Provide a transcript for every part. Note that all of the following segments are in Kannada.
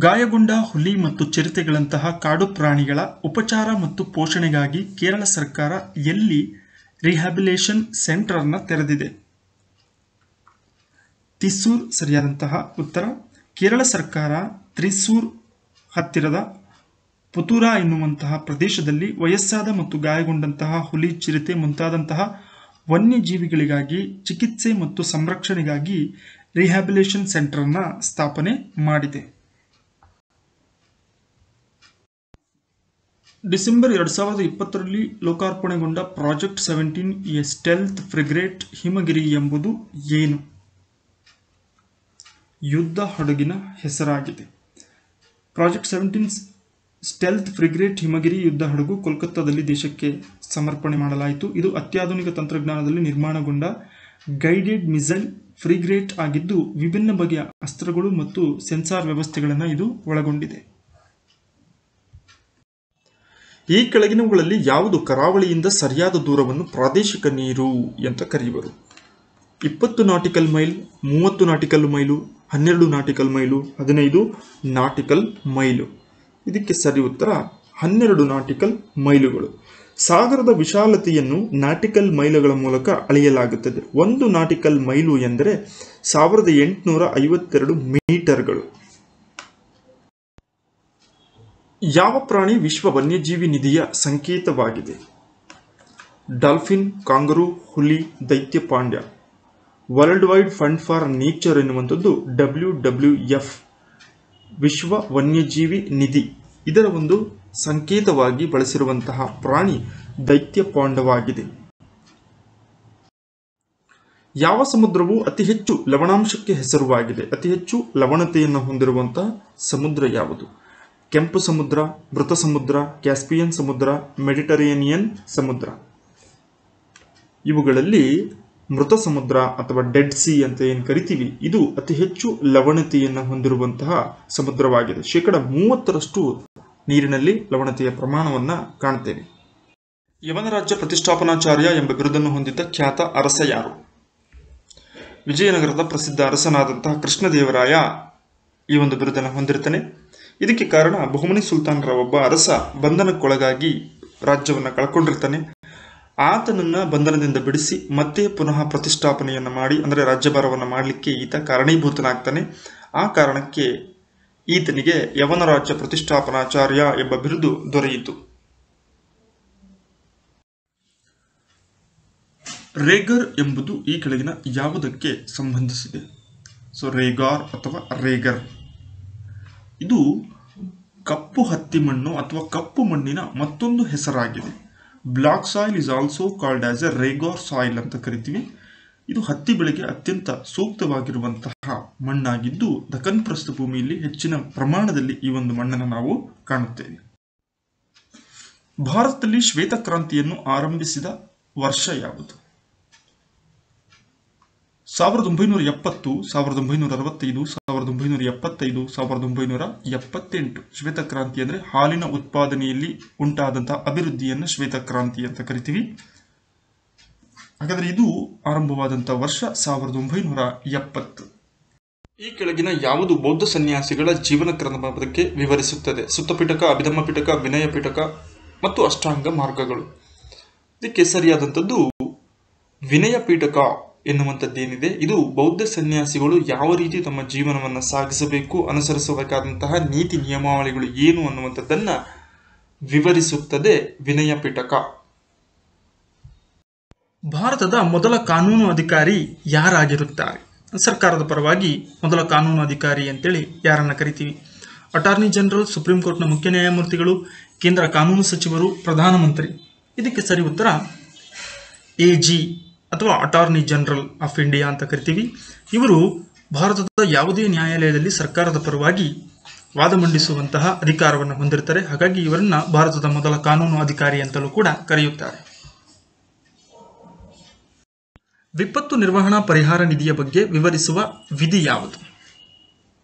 ಗಾಯಗೊಂಡ ಹುಲಿ ಮತ್ತು ಚಿರತೆಗಳಂತಹ ಕಾಡು ಪ್ರಾಣಿಗಳ ಉಪಚಾರ ಮತ್ತು ಪೋಷಣೆಗಾಗಿ ಕೇರಳ ಸರ್ಕಾರ ಎಲ್ಲಿ ರಿಹ್ಯಾಬಿಲಿಟೇಷನ್ ಸೆಂಟರ್ ಅನ್ನು ತೆರೆದಿದೆ? ತ್ರಿಸ್ಸೂರ್ ಸರಿಯಾದಂತಹ ಉತ್ತರ. ಕೇರಳ ಸರ್ಕಾರ ತ್ರಿಸ್ಸೂರ್ ಹತ್ತಿರದ ಪುತೂರ ಎನ್ನುವಂತಹ ಪ್ರದೇಶದಲ್ಲಿ ವಯಸ್ಸಾದ ಮತ್ತು ಗಾಯಗೊಂಡಂತಹ ಹುಲಿ, ಚಿರತೆ ಮುಂತಾದಂತಹ ವನ್ಯಜೀವಿಗಳಿಗಾಗಿ ಚಿಕಿತ್ಸೆ ಮತ್ತು ಸಂರಕ್ಷಣೆಗಾಗಿ ರಿಹ್ಯಾಬಿಲಿಟೇಷನ್ ಸೆಂಟರ್ ಅನ್ನು ಸ್ಥಾಪನೆ ಮಾಡಿದೆ. ಡಿಸೆಂಬರ್ 2020ರಲ್ಲಿ ಲೋಕಾರ್ಪಣೆಗೊಂಡ project 17 A stealth frigate Himgiri ಎಂಬುದು ಏನು? ಯುದ್ಧ ಹಡಗಿನ ಹೆಸರಾಗಿದೆ. ಪ್ರಾಜೆಕ್ಟ್ 17 ಸ್ಟೆಲ್ತ್ ಫ್ರಿಗೇಟ್ ಹಿಮಗಿರಿ ಯುದ್ಧ ಹಡಗು ಕೋಲ್ಕತ್ತಾದಲ್ಲಿ ದೇಶಕ್ಕೆ ಸಮರ್ಪಣೆ ಮಾಡಲಾಯಿತು. ಇದು ಅತ್ಯಾಧುನಿಕ ತಂತ್ರಜ್ಞಾನದಲ್ಲಿ ನಿರ್ಮಾಣಗೊಂಡ ಗೈಡೆಡ್ ಮಿಸೈಲ್ ಫ್ರಿಗೇಟ್ ಆಗಿದ್ದು ವಿಭಿನ್ನ ಬಗೆಯ ಅಸ್ತ್ರಗಳು ಮತ್ತು ಸೆನ್ಸಾರ್ ವ್ಯವಸ್ಥೆಗಳನ್ನು ಇದು ಒಳಗೊಂಡಿದೆ. ಈ ಕೆಳಗಿನವುಗಳಲ್ಲಿ ಯಾವುದು ಕರಾವಳಿಯಿಂದ ಸರಿಯಾದ ದೂರವನ್ನು ಪ್ರಾದೇಶಿಕ ನೀರು ಅಂತ ಕರೆಯುವರು? 20 nautical mile, 30 nautical mile, 12 nautical mile, 15 nautical mile. ಇದಕ್ಕೆ ಸರಿ ಉತ್ತರ 12 ನಾಟಿಕಲ್ ಮೈಲುಗಳು. ಸಾಗರದ ವಿಶಾಲತೆಯನ್ನು ನಾಟಿಕಲ್ ಮೈಲುಗಳ ಮೂಲಕ ಅಳೆಯಲಾಗುತ್ತದೆ. 1 ನಾಟಿಕಲ್ ಮೈಲು ಎಂದರೆ 1852 ಮೀಟರ್ಗಳು. ಯಾವ ಪ್ರಾಣಿ ವಿಶ್ವ ವನ್ಯಜೀವಿ ನಿಧಿಯ ಸಂಕೇತವಾಗಿದೆ? ಡಾಲ್ಫಿನ್, ಕಾಂಗರೂ, ಹುಲಿ, ದೈತ್ಯ Pandya. World wide fund for nature ಎನ್ನುವಂಥದ್ದು WWF ವಿಶ್ವ ವನ್ಯಜೀವಿ ನಿಧಿ, ಇದರ ಒಂದು ಸಂಕೇತವಾಗಿ ಬಳಸಿರುವಂತಹ ಪ್ರಾಣಿ ದೈತ್ಯ ಪಾಂಡವಾಗಿದೆ. ಯಾವ ಸಮುದ್ರವು ಅತಿ ಹೆಚ್ಚು ಲವಣಾಂಶಕ್ಕೆ ಹೆಸರುವಾಗಿದೆ? ಅತಿ ಹೆಚ್ಚು ಲವಣತೆಯನ್ನು ಹೊಂದಿರುವಂತಹ ಸಮುದ್ರ ಯಾವುದು? ಕೆಂಪು ಸಮುದ್ರ, ಮೃತ ಸಮುದ್ರ, ಕ್ಯಾಸ್ಪಿಯನ್ ಸಮುದ್ರ, ಮೆಡಿಟರೇನಿಯನ್ ಸಮುದ್ರ. ಇವುಗಳಲ್ಲಿ ಮೃತ ಸಮುದ್ರ ಅಥವಾ ಡೆಡ್ ಸಿ ಅಂತ ಏನು ಕರಿತೀವಿ, ಇದು ಅತಿ ಹೆಚ್ಚು ಲವಣತೆಯನ್ನು ಹೊಂದಿರುವಂತಹ ಸಮುದ್ರವಾಗಿದೆ. 30% ನೀರಿನಲ್ಲಿ ಲವಣತೆಯ ಪ್ರಮಾಣವನ್ನು ಕಾಣುತ್ತೇವೆ. ಯವನ ರಾಜ್ಯ ಪ್ರತಿಷ್ಠಾಪನಾಚಾರ್ಯ ಎಂಬ ಬಿರುದನ್ನು ಹೊಂದಿದ್ದ ಖ್ಯಾತ ಅರಸ ಯಾರು? ವಿಜಯನಗರದ ಪ್ರಸಿದ್ಧ ಅರಸನಾದಂತಹ ಕೃಷ್ಣದೇವರಾಯ ಈ ಒಂದು ಬಿರುದನ್ನು ಹೊಂದಿರ್ತಾನೆ. ಇದಕ್ಕೆ ಕಾರಣ ಬಹುಮನಿ ಸುಲ್ತಾನರ ಒಬ್ಬ ಅರಸ ಬಂಧನಕ್ಕೊಳಗಾಗಿ ರಾಜ್ಯವನ್ನು ಕಳ್ಕೊಂಡಿರ್ತಾನೆ. ಆತನನ್ನ ಬಂಧನದಿಂದ ಬಿಡಿಸಿ ಮತ್ತೆ ಪುನಃ ಪ್ರತಿಷ್ಠಾಪನೆಯನ್ನು ಮಾಡಿ, ಅಂದರೆ ರಾಜ್ಯಭಾರವನ್ನು ಮಾಡಲಿಕ್ಕೆ ಈತ ಕಾರಣೀಭೂತನಾಗ್ತಾನೆ. ಆ ಕಾರಣಕ್ಕೆ ಈತನಿಗೆ ಯವನ ರಾಜ್ಯ ಪ್ರತಿಷ್ಠಾಪನಾಚಾರ್ಯ ಎಂಬ ಬಿರುದು ದೊರೆಯಿತು. ರೇಗರ್ ಎಂಬುದು ಈ ಕೆಳಗಿನ ಯಾವುದಕ್ಕೆ ಸಂಬಂಧಿಸಿದೆ? ರೇಗಾರ್ ಅಥವಾ ರೇಗರ್ ಇದು ಕಪ್ಪು ಹತ್ತಿ ಮಣ್ಣು ಅಥವಾ ಕಪ್ಪು ಮಣ್ಣಿನ ಮತ್ತೊಂದು ಹೆಸರಾಗಿದೆ. Black soil is also called as a regur soil ಅಂತ ಕರಿತೀವಿ. ಇದು ಹತ್ತಿ ಬೆಳೆಗೆ ಅತ್ಯಂತ ಸೂಕ್ತವಾಗಿರುವಂತಹ ಮಣ್ಣಾಗಿದ್ದು ದಖನ್ ಪ್ರಸ್ಥಭೂಮಿಯಲ್ಲಿ ಹೆಚ್ಚಿನ ಪ್ರಮಾಣದಲ್ಲಿ ಈ ಒಂದು ಮಣ್ಣನ್ನು ನಾವು ಕಾಣುತ್ತೇವೆ. ಭಾರತದಲ್ಲಿ ಶ್ವೇತಕ್ರಾಂತಿಯನ್ನು ಆರಂಭಿಸಿದ ವರ್ಷ ಯಾವುದು? 1970, 1965, 1975, 1978. ಶ್ವೇತಕ್ರಾಂತಿ ಅಂದರೆ ಹಾಲಿನ ಉತ್ಪಾದನೆಯಲ್ಲಿ ಉಂಟಾದಂತಹ ಅಭಿವೃದ್ಧಿಯನ್ನು ಶ್ವೇತಕ್ರಾಂತಿ ಅಂತ ಕರಿತೀವಿ. ಹಾಗಾದರೆ ಇದು ಆರಂಭವಾದಂತಹ ವರ್ಷ 1970. ಈ ಕೆಳಗಿನ ಯಾವುದು ಬೌದ್ಧ ಸನ್ಯಾಸಿಗಳ ಜೀವನ ಕ್ರಮದ ಬಗ್ಗೆ ವಿವರಿಸುತ್ತದೆ? ಸುತ್ತಪಿಟಕ, ಅಭಿಧಮ್ಮ ಪಿಟಕ, ವಿನಯ ಪಿಟಕ ಮತ್ತು ಅಷ್ಟಾಂಗ ಮಾರ್ಗಗಳು. ಇದಕ್ಕೆ ಸರಿಯಾದಂಥದ್ದು ವಿನಯ ಪಿಟಕ ಎನ್ನುವಂಥದ್ದೇನಿದೆ. ಇದು ಬೌದ್ಧ ಸನ್ಯಾಸಿಗಳು ಯಾವ ರೀತಿ ತಮ್ಮ ಜೀವನವನ್ನು ಸಾಗಿಸಬೇಕು, ಅನುಸರಿಸಬೇಕಾದಂತಹ ನೀತಿ ನಿಯಮಾವಳಿಗಳು ಏನು ಅನ್ನುವಂಥದ್ದನ್ನ ವಿವರಿಸುತ್ತದೆ ವಿನಯ ಪಿಟಕ. ಭಾರತದ ಮೊದಲ ಕಾನೂನು ಅಧಿಕಾರಿ ಯಾರಾಗಿರುತ್ತಾರೆ? ಸರ್ಕಾರದ ಪರವಾಗಿ ಮೊದಲ ಕಾನೂನು ಅಧಿಕಾರಿ ಅಂತೇಳಿ ಯಾರನ್ನ ಕರಿತೀವಿ? ಅಟಾರ್ನಿ ಜನರಲ್, ಸುಪ್ರೀಂ ಕೋರ್ಟ್ನ ಮುಖ್ಯ ನ್ಯಾಯಮೂರ್ತಿಗಳು, ಕೇಂದ್ರ ಕಾನೂನು ಸಚಿವರು, ಪ್ರಧಾನಮಂತ್ರಿ. ಇದಕ್ಕೆ ಸರಿ ಉತ್ತರ AG ಅಥವಾ ಅಟಾರ್ನಿ ಜನರಲ್ ಆಫ್ ಇಂಡಿಯಾ ಅಂತ ಕರಿತೀವಿ. ಇವರು ಭಾರತದ ಯಾವುದೇ ನ್ಯಾಯಾಲಯದಲ್ಲಿ ಸರ್ಕಾರದ ಪರವಾಗಿ ವಾದ ಮಂಡಿಸುವಂತಹ ಅಧಿಕಾರವನ್ನು ಹೊಂದಿರ್ತಾರೆ. ಹಾಗಾಗಿ ಇವರನ್ನ ಭಾರತದ ಮೊದಲ ಕಾನೂನು ಅಧಿಕಾರಿ ಅಂತಲೂ ಕೂಡ ಕರೆಯುತ್ತಾರೆ. ವಿಪತ್ತು ನಿರ್ವಹಣಾ ಪರಿಹಾರ ನಿಧಿಯ ಬಗ್ಗೆ ವಿವರಿಸುವ ವಿಧಿ ಯಾವುದು?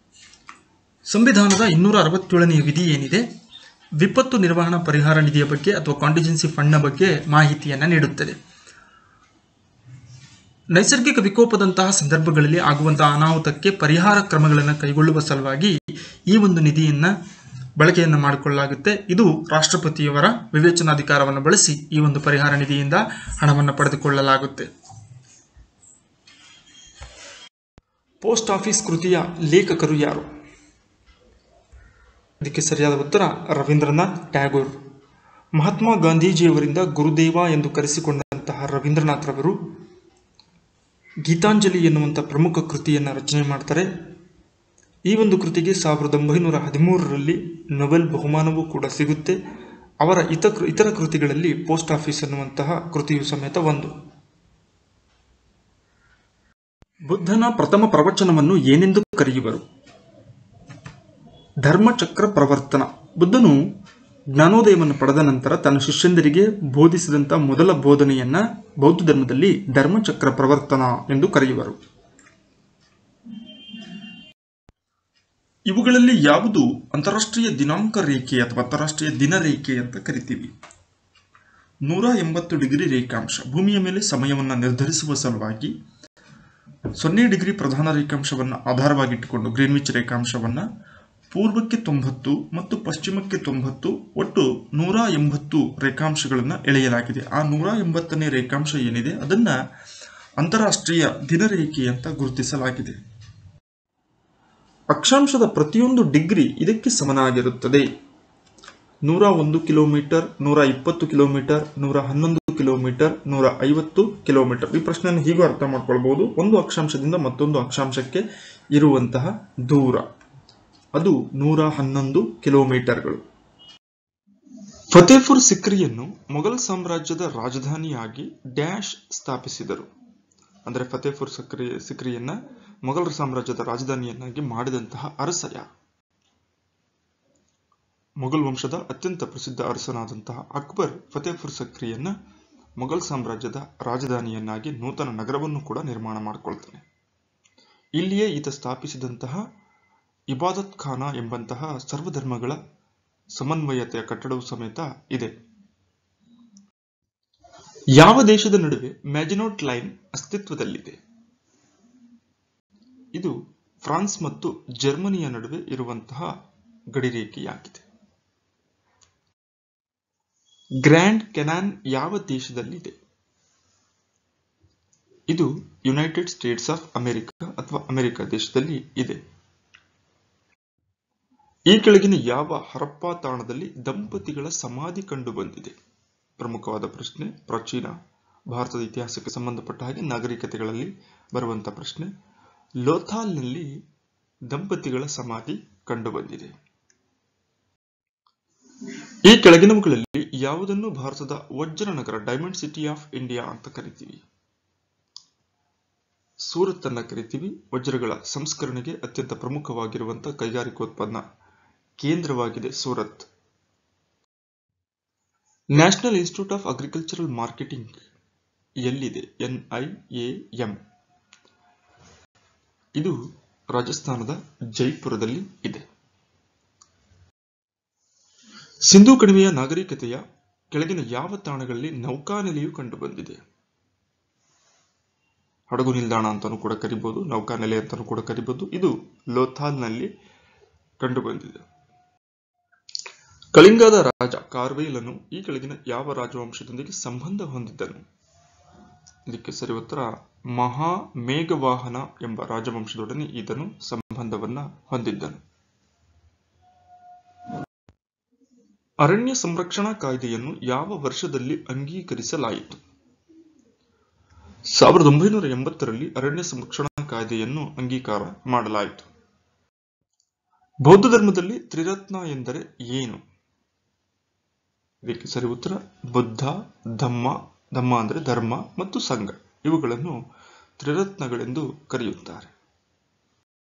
ಸಂವಿಧಾನದ 267ನೇ ವಿಧಿ ಏನಿದೆ, ವಿಪತ್ತು ನಿರ್ವಹಣಾ ಪರಿಹಾರ ನಿಧಿಯ ಬಗ್ಗೆ ಅಥವಾ ಕಾಂಟಿಜೆನ್ಸಿ ಫಂಡ್ನ ಬಗ್ಗೆ ಮಾಹಿತಿಯನ್ನು ನೀಡುತ್ತದೆ. ನೈಸರ್ಗಿಕ ವಿಕೋಪದಂತಹ ಸಂದರ್ಭಗಳಲ್ಲಿ ಆಗುವಂತಹ ಅನಾಹುತಕ್ಕೆ ಪರಿಹಾರ ಕ್ರಮಗಳನ್ನು ಕೈಗೊಳ್ಳುವ ಸಲುವಾಗಿ ಈ ಒಂದು ನಿಧಿಯನ್ನ ಬಳಕೆಯನ್ನು ಮಾಡಿಕೊಳ್ಳಲಾಗುತ್ತೆ. ಇದು ರಾಷ್ಟ್ರಪತಿಯವರ ವಿವೇಚನಾಧಿಕಾರವನ್ನು ಬಳಸಿ ಈ ಒಂದು ಪರಿಹಾರ ನಿಧಿಯಿಂದ ಹಣವನ್ನು ಪಡೆದುಕೊಳ್ಳಲಾಗುತ್ತೆ. ಪೋಸ್ಟ್ ಆಫೀಸ್ ಕೃತಿಯ ಲೇಖಕರು ಯಾರು? ಇದಕ್ಕೆ ಸರಿಯಾದ ಉತ್ತರ ರವೀಂದ್ರನಾಥ್ ಟ್ಯಾಗೋರ್. ಮಹಾತ್ಮ ಗಾಂಧೀಜಿಯವರಿಂದ ಗುರುದೇವ ಎಂದು ಕರೆಸಿಕೊಂಡಂತಹ ರವೀಂದ್ರನಾಥ್ ರವರು ಗೀತಾಂಜಲಿ ಎನ್ನುವಂಥ ಪ್ರಮುಖ ಕೃತಿಯನ್ನು ರಚನೆ ಮಾಡ್ತಾರೆ. ಈ ಒಂದು ಕೃತಿಗೆ 1913ರಲ್ಲಿ ನೊಬೆಲ್ ಬಹುಮಾನವೂ ಕೂಡ ಸಿಗುತ್ತೆ. ಅವರ ಇತರ ಕೃತಿಗಳಲ್ಲಿ ಪೋಸ್ಟ್ ಆಫೀಸ್ ಎನ್ನುವಂತಹ ಕೃತಿಯು ಸಮೇತ ಒಂದು. ಬುದ್ಧನ ಪ್ರಥಮ ಪ್ರವಚನವನ್ನು ಏನೆಂದು ಕರೆಯುವರು? ಧರ್ಮಚಕ್ರ ಪ್ರವರ್ತನ. ಬುದ್ಧನು ಜ್ಞಾನೋದಯವನ್ನು ಪಡೆದ ನಂತರ ತನ್ನ ಶಿಷ್ಯಂದರಿಗೆ ಬೋಧಿಸಿದಂಥ ಮೊದಲ ಬೋಧನೆಯನ್ನ ಬೌದ್ಧ ಧರ್ಮದಲ್ಲಿ ಧರ್ಮಚಕ್ರ ಪ್ರವರ್ತನ ಎಂದು ಕರೆಯುವರು. ಇವುಗಳಲ್ಲಿ ಯಾವುದು ಅಂತಾರಾಷ್ಟ್ರೀಯ ದಿನಾಂಕ ರೇಖೆ ಅಥವಾ ಅಂತಾರಾಷ್ಟ್ರೀಯ ದಿನ ರೇಖೆ ಅಂತ ಕರಿತೀವಿ? 180 ಡಿಗ್ರಿ ರೇಖಾಂಶ. ಭೂಮಿಯ ಮೇಲೆ ಸಮಯವನ್ನು ನಿರ್ಧರಿಸುವ ಸಲುವಾಗಿ 0 ಡಿಗ್ರಿ ಪ್ರಧಾನ ರೇಖಾಂಶವನ್ನು ಆಧಾರವಾಗಿಟ್ಟುಕೊಂಡು ಗ್ರೀನ್ವಿಚ್ ರೇಖಾಂಶವನ್ನು ಪೂರ್ವಕ್ಕೆ 90 ಮತ್ತು ಪಶ್ಚಿಮಕ್ಕೆ 90 ಒಟ್ಟು 180 ರೇಖಾಂಶಗಳನ್ನು ಎಳೆಯಲಾಗಿದೆ. ಆ 180ನೇ ರೇಖಾಂಶ ಏನಿದೆ ಅದನ್ನ ಅಂತಾರಾಷ್ಟ್ರೀಯ ದಿನರೇಖೆ ಅಂತ ಗುರುತಿಸಲಾಗಿದೆ. ಅಕ್ಷಾಂಶದ ಪ್ರತಿಯೊಂದು ಡಿಗ್ರಿ ಇದಕ್ಕೆ ಸಮನಾಗಿರುತ್ತದೆ. 101 ಕಿಲೋಮೀಟರ್, 120 ಕಿಲೋಮೀಟರ್, 111 ಕಿಲೋಮೀಟರ್, 150 ಕಿಲೋಮೀಟರ್. ಈ ಪ್ರಶ್ನೆಯನ್ನು ಹೀಗೂ ಅರ್ಥ ಮಾಡ್ಕೊಳ್ಬಹುದು. ಒಂದು ಅಕ್ಷಾಂಶದಿಂದ ಮತ್ತೊಂದು ಅಕ್ಷಾಂಶಕ್ಕೆ ಇರುವಂತಹ ದೂರ ಅದು 111 ಕಿಲೋಮೀಟರ್ಗಳು. ಫತೇಪುರ್ ಸಿಕ್ರಿಯನ್ನು ಮೊಘಲ್ ಸಾಮ್ರಾಜ್ಯದ ರಾಜಧಾನಿಯಾಗಿ ಡ್ಯಾಶ್ ಸ್ಥಾಪಿಸಿದರು. ಅಂದರೆ ಫತೇಪುರ್ ಸಿಕ್ರಿಯನ್ನ ಮೊಘಲ್ ಸಾಮ್ರಾಜ್ಯದ ರಾಜಧಾನಿಯನ್ನಾಗಿ ಮಾಡಿದಂತಹ ಅರಸ ಯಾರು? ಮೊಘಲ್ ವಂಶದ ಅತ್ಯಂತ ಪ್ರಸಿದ್ಧ ಅರಸನಾದಂತಹ ಅಕ್ಬರ್ ಫತೇಪುರ್ ಸಿಕ್ರಿಯನ್ನ ಮೊಘಲ್ ಸಾಮ್ರಾಜ್ಯದ ರಾಜಧಾನಿಯನ್ನಾಗಿ ನೂತನ ನಗರವನ್ನು ಕೂಡ ನಿರ್ಮಾಣ ಮಾಡಿಕೊಳ್ತಾನೆ. ಇಲ್ಲಿಯೇ ಈತ ಸ್ಥಾಪಿಸಿದಂತಹ ಇಬಾದತ್ ಖಾನ ಎಂಬಂತಹ ಸರ್ವಧರ್ಮಗಳ ಸಮನ್ವಯತೆಯ ಕಟ್ಟಡವು ಸಮೇತ ಇದೆ. ಯಾವ ದೇಶದ ನಡುವೆ ಮ್ಯಾಜಿನೋಟ್ ಲೈನ್ ಅಸ್ತಿತ್ವದಲ್ಲಿದೆ? ಇದು ಫ್ರಾನ್ಸ್ ಮತ್ತು ಜರ್ಮನಿಯ ನಡುವೆ ಇರುವಂತಹ ಗಡಿರೇಖೆಯಾಗಿದೆ. ಗ್ರ್ಯಾಂಡ್ ಕೆನಾನ್ ಯಾವ ದೇಶದಲ್ಲಿದೆ? ಇದು ಯುನೈಟೆಡ್ ಸ್ಟೇಟ್ಸ್ ಆಫ್ ಅಮೆರಿಕ ಅಥವಾ ಅಮೆರಿಕ ದೇಶದಲ್ಲಿ ಇದೆ. ಈ ಕೆಳಗಿನ ಯಾವ ಹರಪ್ಪಾ ತಾಣದಲ್ಲಿ ದಂಪತಿಗಳ ಸಮಾಧಿ ಕಂಡು ಬಂದಿದೆ? ಪ್ರಮುಖವಾದ ಪ್ರಶ್ನೆ. ಪ್ರಾಚೀನ ಭಾರತದ ಇತಿಹಾಸಕ್ಕೆ ಸಂಬಂಧಪಟ್ಟ ಹಾಗೆ ನಾಗರಿಕತೆಗಳಲ್ಲಿ ಬರುವಂತಹ ಪ್ರಶ್ನೆ. ಲೋಥಾಲ್ನಲ್ಲಿ ದಂಪತಿಗಳ ಸಮಾಧಿ ಕಂಡು ಬಂದಿದೆ. ಈ ಕೆಳಗಿನವುಗಳಲ್ಲಿ ಯಾವುದನ್ನು ಭಾರತದ ವಜ್ರ ನಗರ ಡೈಮಂಡ್ ಸಿಟಿ ಆಫ್ ಇಂಡಿಯಾ ಅಂತ ಕರಿತೀವಿ? ಸೂರತ್ ಅನ್ನ ಕರಿತೀವಿ. ವಜ್ರಗಳ ಸಂಸ್ಕರಣೆಗೆ ಅತ್ಯಂತ ಪ್ರಮುಖವಾಗಿರುವಂತಹ ಕೈಗಾರಿಕೋತ್ಪನ್ನ ಕೇಂದ್ರವಾಗಿದೆ Surat. National institute of agricultural marketing ಎಲ್ಲಿದೆ? NIAM. ಇದು ರಾಜಸ್ಥಾನದ ಜೈಪುರದಲ್ಲಿ ಇದೆ. ಸಿಂಧೂ ಕಣಿವೆಯ ನಾಗರಿಕತೆಯ ಕೆಳಗಿನ ಯಾವ ತಾಣಗಳಲ್ಲಿ ನೌಕಾನೆಲೆಯು ಕಂಡು ಬಂದಿದೆ? ಹಡಗು ನಿಲ್ದಾಣ ಅಂತಾನೂ ಕೂಡ ಕರಿಬಹುದು, ನೌಕಾನೆಲೆ ಅಂತಾನೂ ಕೂಡ ಕರಿಬಹುದು. ಇದು ಲೋಥಾಲ್ನಲ್ಲಿ ಕಂಡು ಬಂದಿದೆ. ಕಳಿಂಗದ ರಾಜ ಕಾರ್ವೇಲನು ಈ ಕೆಳಗಿನ ಯಾವ ರಾಜವಂಶದೊಂದಿಗೆ ಸಂಬಂಧ ಹೊಂದಿದ್ದನು? ಇದಕ್ಕೆ ಸರಿ ಉತ್ತರ ಮಹಾಮೇಘವಾಹನ ಎಂಬ ರಾಜವಂಶದೊಡನೆ ಈತನು ಸಂಬಂಧವನ್ನ ಹೊಂದಿದ್ದನು. ಅರಣ್ಯ ಸಂರಕ್ಷಣಾ ಕಾಯ್ದೆಯನ್ನು ಯಾವ ವರ್ಷದಲ್ಲಿ ಅಂಗೀಕರಿಸಲಾಯಿತು? 1980ರಲ್ಲಿ ಅರಣ್ಯ ಸಂರಕ್ಷಣಾ ಕಾಯ್ದೆಯನ್ನು ಅಂಗೀಕಾರ ಮಾಡಲಾಯಿತು. ಬೌದ್ಧ ಧರ್ಮದಲ್ಲಿ ತ್ರಿರತ್ನ ಎಂದರೆ ಏನು? ಇದಕ್ಕೆ ಸರಿ ಉತ್ತರ ಬುದ್ಧ, ಧಮ್ಮ ಅಂದರೆ ಧರ್ಮ ಮತ್ತು ಸಂಘ, ಇವುಗಳನ್ನು ತ್ರಿರತ್ನಗಳೆಂದು ಕರೆಯುತ್ತಾರೆ.